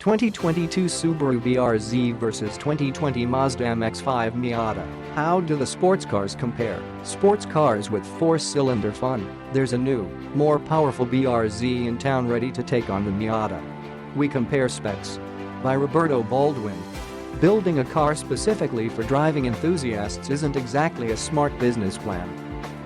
2022 Subaru BRZ vs 2020 Mazda MX-5 Miata. How do the sports cars compare? Sports cars with four-cylinder fun. There's a new, more powerful BRZ in town ready to take on the Miata. We compare specs. By Roberto Baldwin. Building a car specifically for driving enthusiasts isn't exactly a smart business plan.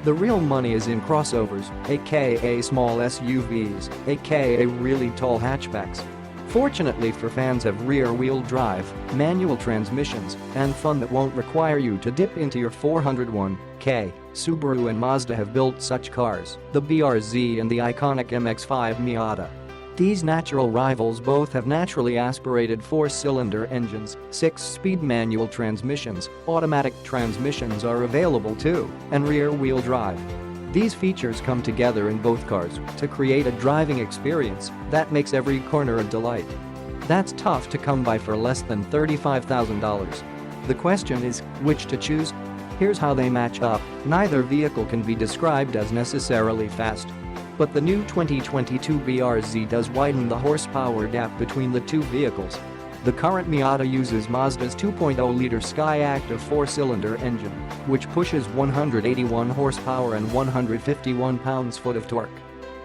The real money is in crossovers, aka small SUVs, aka really tall hatchbacks. Fortunately for fans of rear-wheel drive, manual transmissions, and fun that won't require you to dip into your 401k, Subaru and Mazda have built such cars, the BRZ and the iconic MX-5 Miata. These natural rivals both have naturally aspirated four-cylinder engines, six-speed manual transmissions, automatic transmissions are available too, and rear-wheel drive. These features come together in both cars to create a driving experience that makes every corner a delight. That's tough to come by for less than $35,000. The question is, which to choose? Here's how they match up. Neither vehicle can be described as necessarily fast. But the new 2022 BRZ does widen the horsepower gap between the two vehicles. The current Miata uses Mazda's 2.0-liter Skyactiv four-cylinder engine, which pushes 181 horsepower and 151 pounds-foot of torque.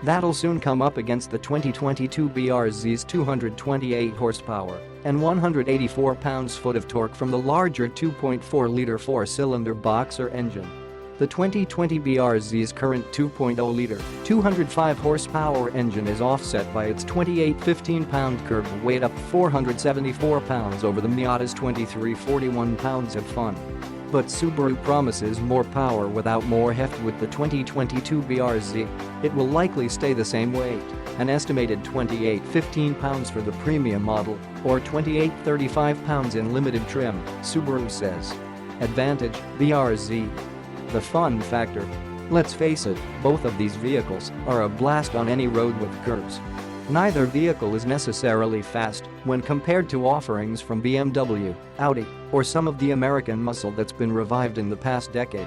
That'll soon come up against the 2022 BRZ's 228 horsepower and 184 pounds-foot of torque from the larger 2.4-liter four-cylinder Boxer engine. The 2020 BRZ's current 2.0-liter, 205 horsepower engine is offset by its 28 15-pound curb weight up 474 pounds over the Miata's 2341 pounds of fun. But Subaru promises more power without more heft with the 2022 BRZ. It will likely stay the same weight, an estimated 28 15 pounds for the premium model, or 28 35 pounds in limited trim, Subaru says. Advantage, BRZ. The fun factor. Let's face it, both of these vehicles are a blast on any road with curves. Neither vehicle is necessarily fast when compared to offerings from BMW, Audi, or some of the American muscle that's been revived in the past decade.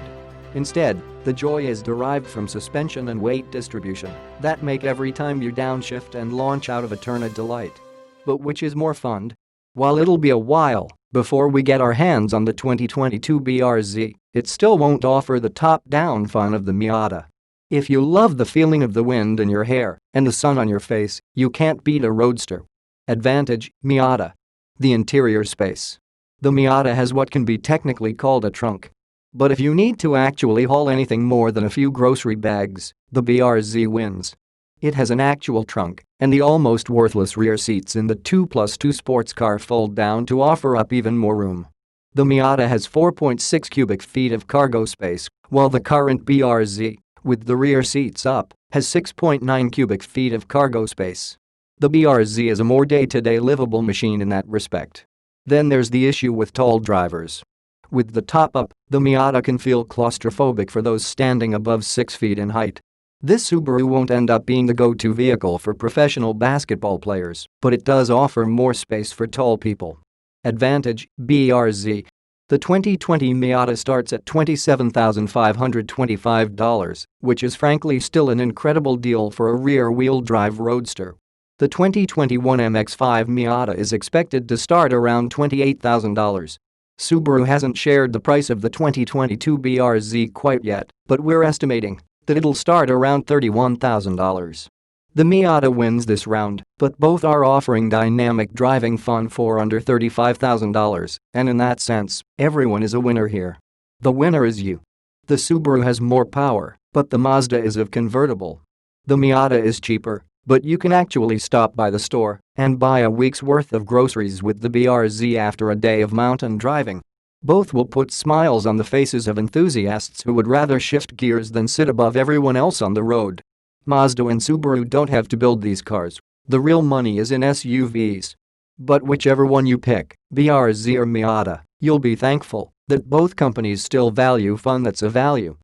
Instead, the joy is derived from suspension and weight distribution that make every time you downshift and launch out of a turn a delight. But which is more fun? While it'll be a while before we get our hands on the 2022 BRZ, it still won't offer the top-down fun of the Miata. If you love the feeling of the wind in your hair and the sun on your face, you can't beat a roadster. Advantage, Miata. The interior space. The Miata has what can be technically called a trunk. But if you need to actually haul anything more than a few grocery bags, the BRZ wins. It has an actual trunk, and the almost worthless rear seats in the 2+2 sports car fold down to offer up even more room. The Miata has 4.6 cubic feet of cargo space, while the current BRZ, with the rear seats up, has 6.9 cubic feet of cargo space. The BRZ is a more day-to-day livable machine in that respect. Then there's the issue with tall drivers. With the top up, the Miata can feel claustrophobic for those standing above 6 feet in height. This Subaru won't end up being the go-to vehicle for professional basketball players, but it does offer more space for tall people. Advantage, BRZ. The 2020 Miata starts at $27,525, which is frankly still an incredible deal for a rear-wheel drive roadster. The 2021 MX-5 Miata is expected to start around $28,000. Subaru hasn't shared the price of the 2022 BRZ quite yet, but we're estimating that it'll start around $31,000. The Miata wins this round, but both are offering dynamic driving fun for under $35,000, and in that sense, everyone is a winner here. The winner is you. The Subaru has more power, but the Mazda is of convertible. The Miata is cheaper, but you can actually stop by the store and buy a week's worth of groceries with the BRZ after a day of mountain driving. Both will put smiles on the faces of enthusiasts who would rather shift gears than sit above everyone else on the road. Mazda and Subaru don't have to build these cars. The real money is in SUVs. But whichever one you pick, BRZ or Miata, you'll be thankful that both companies still value fun that's a value.